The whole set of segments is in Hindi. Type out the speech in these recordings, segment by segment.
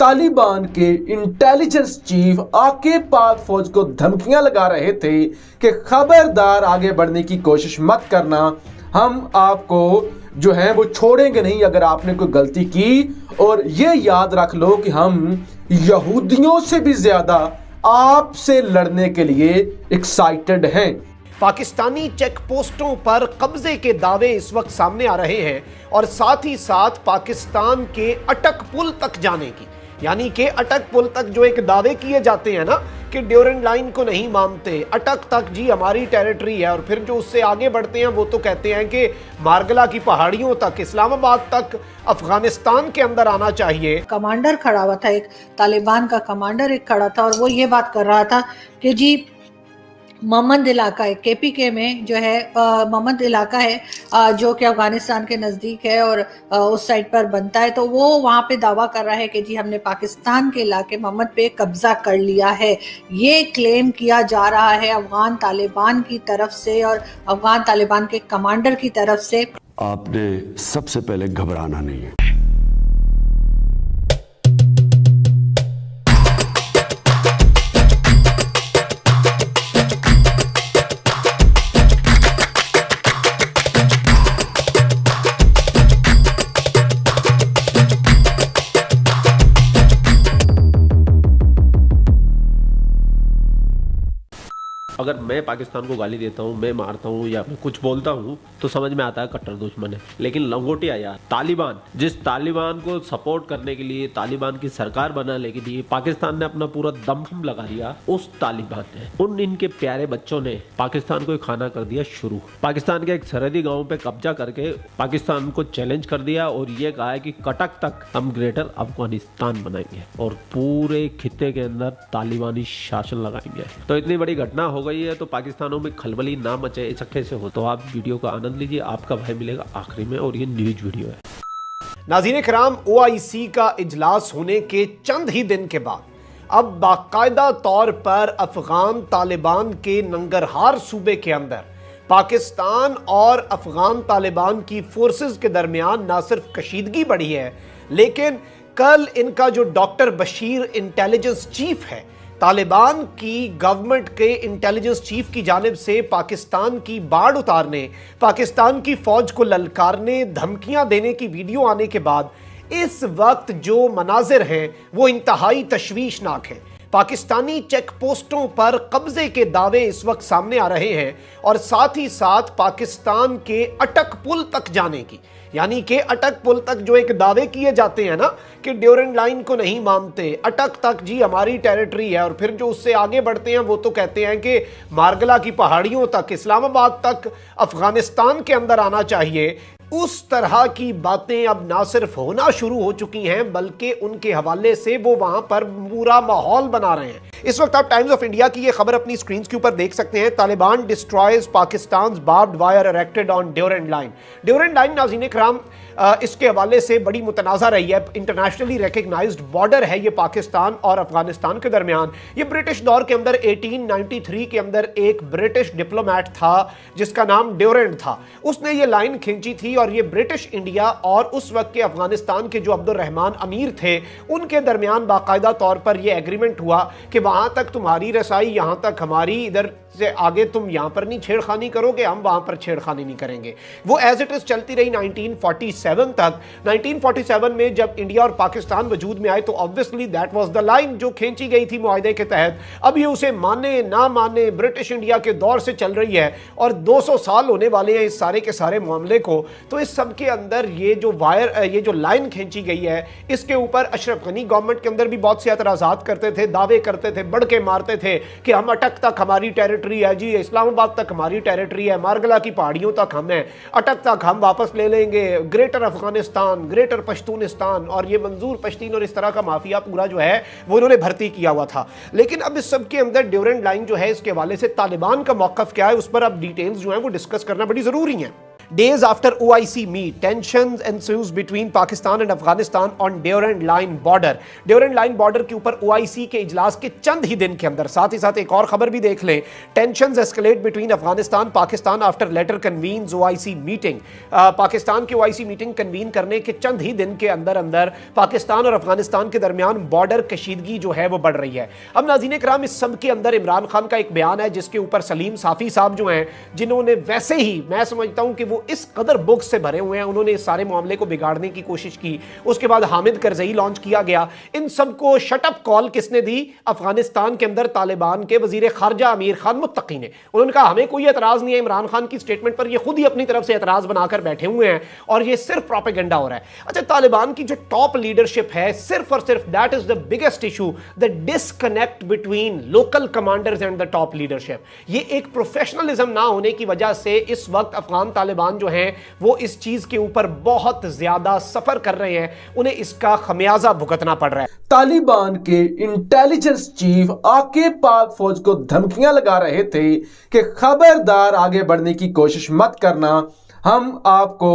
तालिबान के इंटेलिजेंस चीफ आके पाक फौज को धमकियां लगा रहे थे कि खबरदार आगे बढ़ने की कोशिश मत करना, हम आपको जो है वो छोड़ेंगे नहीं अगर आपने कोई गलती की। और ये याद रख लो कि हम यहूदियों से भी ज्यादा आपसे लड़ने के लिए एक्साइटेड हैं। पाकिस्तानी चेक पोस्टों पर कब्जे के दावे इस वक्त सामने आ रहे हैं और साथ ही साथ पाकिस्तान के अटक पुल तक जाने की, यानी कि अटक पुल तक जो एक दावे किए जाते हैं ना कि ड्यूरेंड लाइन को नहीं मानते, अटक तक जी हमारी टेरिटरी है, और फिर जो उससे आगे बढ़ते हैं वो तो कहते हैं कि मारगला की पहाड़ियों तक, इस्लामाबाद तक, अफगानिस्तान के अंदर आना चाहिए। कमांडर खड़ा हुआ था, एक तालिबान का कमांडर एक खड़ा था और वो ये बात कर रहा था कि जी मोहम्मद इलाका है, केपीके में जो है मोहम्मद इलाका है जो कि अफगानिस्तान के नज़दीक है और उस साइड पर बनता है, तो वो वहाँ पे दावा कर रहा है कि जी हमने पाकिस्तान के इलाके मोहम्मद पे कब्जा कर लिया है। ये क्लेम किया जा रहा है अफगान तालिबान की तरफ से और अफगान तालिबान के कमांडर की तरफ से। आपने सबसे पहले घबराना नहीं है। अगर मैं पाकिस्तान को गाली देता हूँ, मैं मारता हूँ या मैं कुछ बोलता हूँ तो समझ में आता है कट्टर दुश्मन है। लेकिन लंगोटिया यार, तालिबान, जिस तालिबान को सपोर्ट करने के लिए, तालिबान की सरकार बनाने के लिए पाकिस्तान ने अपना पूरा दम लगा दिया, उस तालिबान ने, उन इनके प्यारे बच्चों ने पाकिस्तान को खाना कर दिया शुरू। पाकिस्तान के एक सरहदी गाँव पे कब्जा करके पाकिस्तान को चैलेंज कर दिया और ये कहा है कि कटक तक हम ग्रेटर अफगानिस्तान बनाएंगे और पूरे खित्ते के अंदर तालिबानी शासन लगाएंगे। तो इतनी बड़ी घटना हो गई है तो पाकिस्तानों में खलबली ना मचे, ऐसा कैसे हो? तो आप वीडियो का आनंद लीजिए, आपका भाई मिलेगा आखिरी में और ये न्यूज वीडियो है। नाज़रीन किराम, OIC का इजलास होने के चंद ही दिन के बाद अब बाकायदा तौर पर अफगान तालिबान के नंगरहार सूबे के अंदर पाकिस्तान और अफगान तालिबान की फोर्सेस के दरमियान ना सिर्फ कशीदगी बढ़ी है, लेकिन कल इनका जो डॉक्टर बशीर इंटेलिजेंस चीफ है, तालिबान की गवर्नमेंट के इंटेलिजेंस चीफ की जानिब से पाकिस्तान की बाढ़ उतारने, पाकिस्तान की फौज को ललकारने, धमकियां देने की वीडियो आने के बाद इस वक्त जो मनाजिर हैं वो इंतहाई तशवीशनाक हैं। पाकिस्तानी चेक पोस्टों पर कब्जे के दावे इस वक्त सामने आ रहे हैं और साथ ही साथ पाकिस्तान के अटक पुल तक जाने की, यानी कि अटक पुल तक जो एक दावे किए जाते हैं ना कि ड्यूरेंड लाइन को नहीं मानते, अटक तक जी हमारी टेरिटरी है, और फिर जो उससे आगे बढ़ते हैं वो तो कहते हैं कि मारगला की पहाड़ियों तक, इस्लामाबाद तक, अफगानिस्तान के अंदर आना चाहिए। उस तरह की बातें अब ना सिर्फ होना शुरू हो चुकी हैं बल्कि उनके हवाले से वो वहां पर पूरा माहौल बना रहे हैं। इस वक्त आप टाइम्स ऑफ इंडिया की ये खबर अपनी स्क्रीन के ऊपर देख सकते हैं। Taliban destroys Pakistan barbed wire erected on Durand line. Durand line नाज़रीन इकराम इसके हवाले से बड़ी मुतनाज़ा रही है। इंटरनेशनली रिकग्नाइज्ड बॉर्डर है ये पाकिस्तान और अफगानिस्तान के दरमियान। ये ब्रिटिश दौर के अंदर 1893 के अंदर एक ब्रिटिश डिप्लोमेट था जिसका नाम ड्यूरेंड था, उसने ये लाइन खींची थी और ये ब्रिटिश इंडिया और उस वक्त के अफगानिस्तान के जो अब्दुर्रहमान अमीर थे उनके दरमियान बाकायदा तौर पर यह एग्रीमेंट हुआ कि वहां तक तुम्हारी रसाई, यहां तक हमारी, इधर से आगे तुम यहां पर नहीं छेड़खानी करोगे, हम वहां पर छेड़खानी नहीं करेंगे। वो एज इट इज चलती रही 1947 तक। 1947 में जब इंडिया और पाकिस्तान वजूद में आए तो obviously that was the line जो खींची गई थी मुआहदे के तहत। अब ये उसे माने ना माने ब्रिटिश इंडिया के दौर से चल रही है और 200 साल होने वाले हैं इस सारे के सारे मामले को। तो इस सब के अंदर ये जो लाइन खींची गई है इसके ऊपर अशरफ गनी गवर्नमेंट के अंदर भी बहुत से एतराज़ात करते थे, दावे करते थे, बढ़ के मारते थे कि हम अटक तक हमारी टेरिटरी है जी, इस्लामाबाद तक हमारी टेरिटरी है, मारगला की पहाड़ियों तक हम हैं, अटक तक हम वापस ले लेंगे, ग्रेटर अफगानिस्तान, ग्रेटर पश्तूनिस्तान, और ये मंजूर पश्तीन और इस तरह का माफिया पूरा जो है वो इन्होंने भर्ती किया हुआ था। लेकिन अब इस सब के अंदर ड्यूरेंड लाइन जो है इसके हवाले से तालिबान का मौक़िफ़ क्या है उस पर अब डिटेल्स जो है वो डिस्कस करना बड़ी ज़रूरी है। Days after OIC meet, tensions ensues between Pakistan and Afghanistan on Durand Line border. Durand Line border के ऊपर OIC के इजलास के चंद ही दिन के अंदर, साथ ही साथ एक और खबर भी देख लें, tensions escalate between Afghanistan Pakistan after later convenes OIC meeting. Pakistan की OIC मीटिंग कन्वीन करने के चंद ही दिन के अंदर अंदर पाकिस्तान और अफगानिस्तान के दरमियान बॉर्डर कशीदगी जो है वो बढ़ रही है। अब नाज़रीन कराम, इस सब के अंदर इमरान खान का एक बयान है जिसके ऊपर सलीम साफी साहब जो हैं, जिन्होंने वैसे ही मैं समझता हूं कि वो इस कदर बुक्स से भरे हुए हैं, उन्होंने इस सारे मामले को बिगाड़ने की कोशिश की। उसके बाद हामिद करजई लॉन्च किया गया। इन सबको शटअप कॉल किसने दी? अफगानिस्तान के अंदर तालिबान के वजीर खारजा अमीर खान मुत्तकी ने। उन्होंने कहा हमें कोई एतराज नहीं है इमरान खान की स्टेटमेंट पर, ये खुद ही अपनी तरफ से एतराज बनाकर बैठे हुए हैं और ये सिर्फ प्रोपेगेंडा हो रहा है। अच्छा, तालिबान की जो टॉप लीडरशिप है, सिर्फ और सिर्फ that is the biggest issue, the disconnect between local commanders and the top leadership. ये एक प्रोफेशनलिज्म ना होने की वजह से इस वक्त अफगान तालिबान जो हैं वो इस चीज के ऊपर बहुत ज्यादा सफर कर रहे हैं, उन्हें इसका खमियाजा भुगतना पड़ रहा है। तालिबान के इंटेलिजेंस चीफ आके पाक फौज को धमकियां लगा रहे थे कि खबरदार आगे बढ़ने की कोशिश मत करना, हम आपको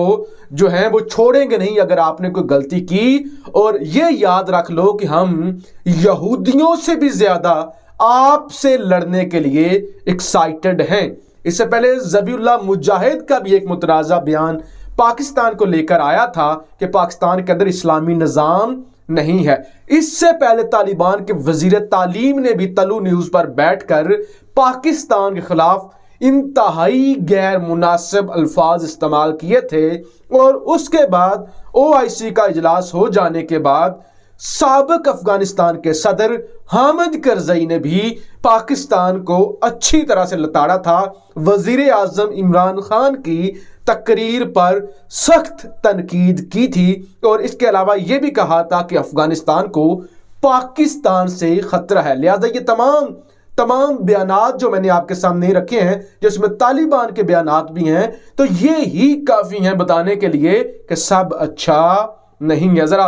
जो है वो छोड़ेंगे नहीं अगर आपने कोई गलती की, और ये याद रख लो कि हम यहूदियों से भी ज्यादा आपसे लड़ने के लिए एक्साइटेड हैं। इससे पहले ज़बीउल्लाह मुजाहिद का भी एक मुतनाज़ा बयान पाकिस्तान को लेकर आया था कि पाकिस्तान के अंदर इस्लामी निज़ाम नहीं है। इससे पहले तालिबान के वजीर तालीम ने भी तलू न्यूज़ पर बैठकर पाकिस्तान के खिलाफ इंतहाई गैर मुनासिब अल्फाज इस्तेमाल किए थे, और उसके बाद OIC का इजलास हो जाने के बाद साबिक अफगानिस्तान के सदर हामिद करजई ने भी पाकिस्तान को अच्छी तरह से लताड़ा था। वजीर आजम इमरान खान की तकरीर पर सख्त तनकीद की थी, और इसके अलावा यह भी कहा था कि अफगानिस्तान को पाकिस्तान से खतरा है। लिहाजा ये तमाम बयानात जो मैंने आपके सामने रखे हैं, जिसमें तालिबान के बयानात भी हैं, तो ये ही काफी हैं बताने के लिए कि सब अच्छा नहीं है। जरा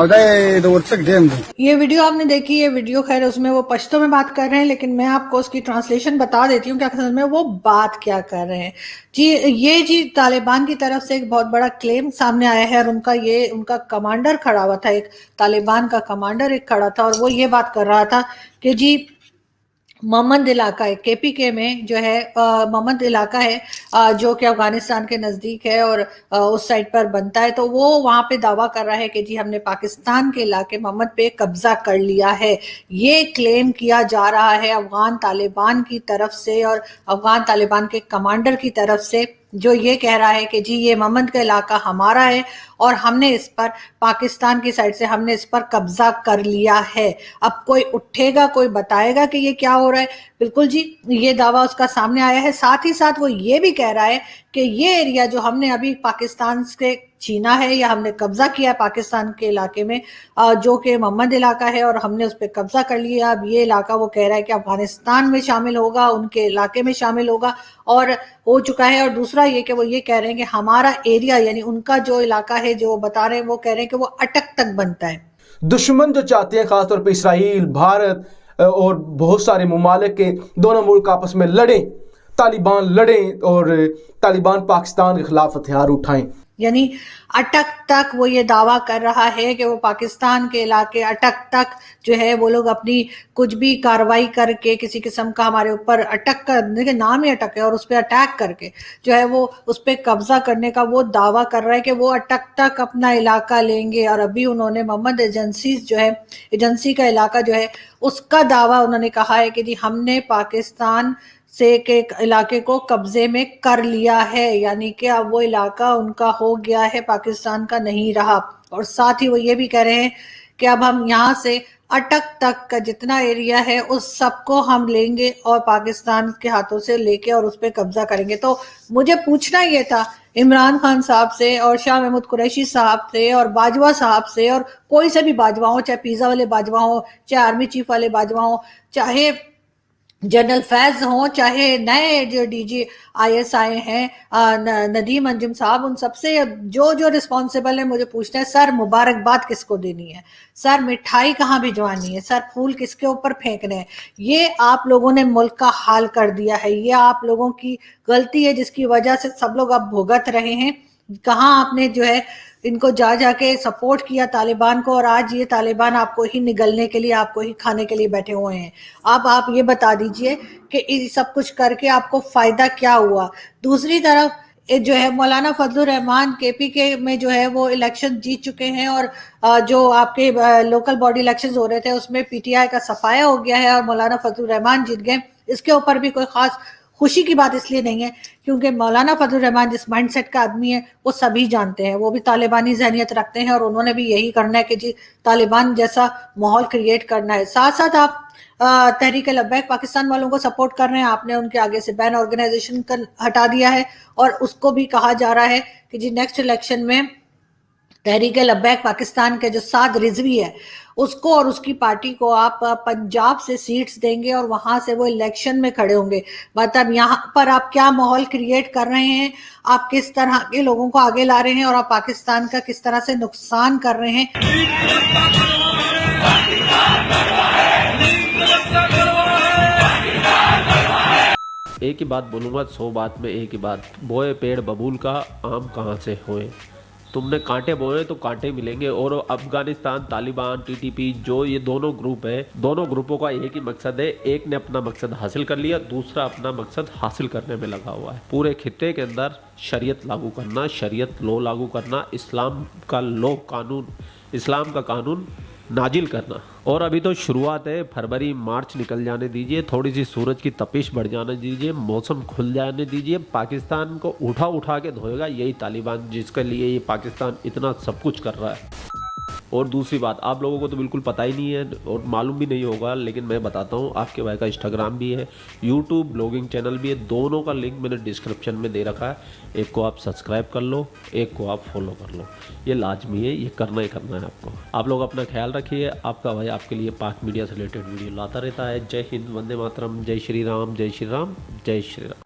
और द वर्चक डैम है। ये वीडियो आपने देखी, ये वीडियो खैर उसमें वो पश्तो में बात कर रहे हैं, लेकिन मैं आपको उसकी ट्रांसलेशन बता देती हूँ क्या समझ में वो बात क्या कर रहे हैं। जी तालिबान की तरफ से एक बहुत बड़ा क्लेम सामने आया है, और उनका कमांडर खड़ा हुआ था, एक तालिबान का कमांडर एक खड़ा था, और वो ये बात कर रहा था कि जी मोहम्मद इलाका है KPK में जो है, मोहम्मद इलाका है जो कि अफगानिस्तान के नज़दीक है और उस साइड पर बनता है, तो वो वहाँ पे दावा कर रहा है कि जी हमने पाकिस्तान के इलाके मोहम्मद पे कब्जा कर लिया है। ये क्लेम किया जा रहा है अफगान तालिबान की तरफ से, और अफगान तालिबान के कमांडर की तरफ से, जो ये कह रहा है कि जी ये मोहम्मद का इलाका हमारा है और हमने इस पर पाकिस्तान की साइड से हमने इस पर कब्जा कर लिया है। अब कोई उठेगा, कोई बताएगा कि ये क्या हो रहा है। बिल्कुल जी, ये दावा उसका सामने आया है। साथ ही साथ वो ये भी कह रहा है कि ये एरिया जो हमने अभी पाकिस्तान से छीना है या हमने कब्जा किया है पाकिस्तान के इलाके में, जो कि मोहम्मद इलाका है, और हमने उस पर कब्जा कर लिया। अब ये इलाका वो कह रहा है कि अफगानिस्तान में शामिल होगा, उनके इलाके में शामिल होगा और हो चुका है। और दूसरा ये कि वो ये कह रहे हैं कि हमारा एरिया यानी उनका जो इलाका है, जो बता रहे हैं, वो कह रहे हैं कि वो अटक तक बनता है। दुश्मन जो चाहते हैं खासतौर पर इसराइल, भारत और बहुत सारे ममालिक के दोनों मुल्क आपस में लड़ें, तालिबान लड़ें और तालिबान पाकिस्तान के खिलाफ हथियार उठाएं, यानी अटक तक वो ये दावा कर रहा है कि वो पाकिस्तान के इलाके अटक तक जो है वो लोग अपनी कुछ भी कार्रवाई करके किसी किस्म का हमारे ऊपर अटक करने के नाम ही अटक है और उस पर अटैक करके जो है वो उस पर कब्जा करने का वो दावा कर रहा है कि वो अटक तक अपना इलाका लेंगे। और अभी उन्होंने मोहम्मद एजेंसी जो है, एजेंसी का इलाका जो है उसका दावा उन्होंने कहा है कि जी हमने पाकिस्तान से के इलाके को कब्जे में कर लिया है, यानी कि अब वो इलाका उनका हो गया है, पाकिस्तान का नहीं रहा। और साथ ही वो ये भी कह रहे हैं कि अब हम यहाँ से अटक तक का जितना एरिया है उस सबको हम लेंगे और पाकिस्तान के हाथों से लेके और उस पर कब्जा करेंगे। तो मुझे पूछना ये था इमरान खान साहब से और शाह महमूद कुरैशी साहब से और बाजवा साहब से और कोई से भी बाजवा हो, चाहे पिज़्ज़ा वाले बाजवा हो, चाहे आर्मी चीफ वाले बाजवा हो, चाहे जनरल फैज हों, चाहे नए जो डीजी आईएस आए हैं नदीम अंजुम साहब, उन सबसे जो जो रिस्पॉन्सिबल है मुझे पूछना है, सर मुबारकबाद किसको देनी है, सर मिठाई कहाँ भिजवानी है, सर फूल किसके ऊपर फेंकने हैं। ये आप लोगों ने मुल्क का हाल कर दिया है, ये आप लोगों की गलती है जिसकी वजह से सब लोग अब भुगत रहे हैं। कहाँ आपने जो है इनको जा जाके सपोर्ट किया तालिबान को, और आज ये तालिबान आपको ही निगलने के लिए, आपको ही खाने के लिए बैठे हुए हैं। अब आप ये बता दीजिए कि इस सब कुछ करके आपको फायदा क्या हुआ। दूसरी तरफ जो है मौलाना फजलुर रहमान केपीके में जो है वो इलेक्शन जीत चुके हैं, और जो आपके लोकल बॉडी इलेक्शंस हो रहे थे उसमें पीटीआई का सफाया हो गया है और मौलाना फजलुर रहमान जीत गए। इसके ऊपर भी कोई खास खुशी की बात इसलिए नहीं है क्योंकि मौलाना फजलुर रहमान जिस माइंडसेट का आदमी है वो सभी जानते हैं, वो भी तालिबानी जहनियत रखते हैं और उन्होंने भी यही करना है कि जी तालिबान जैसा माहौल क्रिएट करना है। साथ साथ आप तहरीक लब्बैक पाकिस्तान वालों को सपोर्ट कर रहे हैं, आपने उनके आगे से बैन ऑर्गेनाइजेशन का हटा दिया है और उसको भी कहा जा रहा है कि जी नेक्स्ट इलेक्शन में तहरीक लब्बैक पाकिस्तान के जो साद रिजवी है उसको और उसकी पार्टी को आप पंजाब से सीट्स देंगे और वहां से वो इलेक्शन में खड़े होंगे। मतलब यहाँ पर आप क्या माहौल क्रिएट कर रहे हैं, आप किस तरह के लोगों को आगे ला रहे हैं और आप पाकिस्तान का किस तरह से नुकसान कर रहे हैं। एक ही बात बोलूँगा, 100 बात में एक ही बात, बोए पेड़ बबूल का आम कहाँ से होए। तुमने कांटे बोए तो कांटे मिलेंगे। और अफगानिस्तान, तालिबान, टीटीपी, जो ये दोनों ग्रुप है, दोनों ग्रुपों का एक ही मकसद है। एक ने अपना मकसद हासिल कर लिया, दूसरा अपना मकसद हासिल करने में लगा हुआ है। पूरे खित्ते के अंदर शरीयत लागू करना, शरीयत लो लागू करना, इस्लाम का लो कानून, इस्लाम का कानून नाजिल करना। और अभी तो शुरुआत है, फरवरी मार्च निकल जाने दीजिए, थोड़ी सी सूरज की तपिश बढ़ जाने दीजिए, मौसम खुल जाने दीजिए, पाकिस्तान को उठा उठा के धोएगा यही तालिबान, जिसके लिए ये पाकिस्तान इतना सब कुछ कर रहा है। और दूसरी बात, आप लोगों को तो बिल्कुल पता ही नहीं है और मालूम भी नहीं होगा, लेकिन मैं बताता हूँ, आपके भाई का इंस्टाग्राम भी है, यूट्यूब ब्लॉगिंग चैनल भी है, दोनों का लिंक मैंने डिस्क्रिप्शन में दे रखा है। एक को आप सब्सक्राइब कर लो, एक को आप फॉलो कर लो, ये लाजमी है, ये करना ही करना है आपको। आप लोग अपना ख्याल रखिए, आपका भाई आपके लिए पाक मीडिया से रिलेटेड वीडियो लाता रहता है। जय हिंद, वंदे मातरम, जय श्री राम, जय श्री राम, जय श्री राम।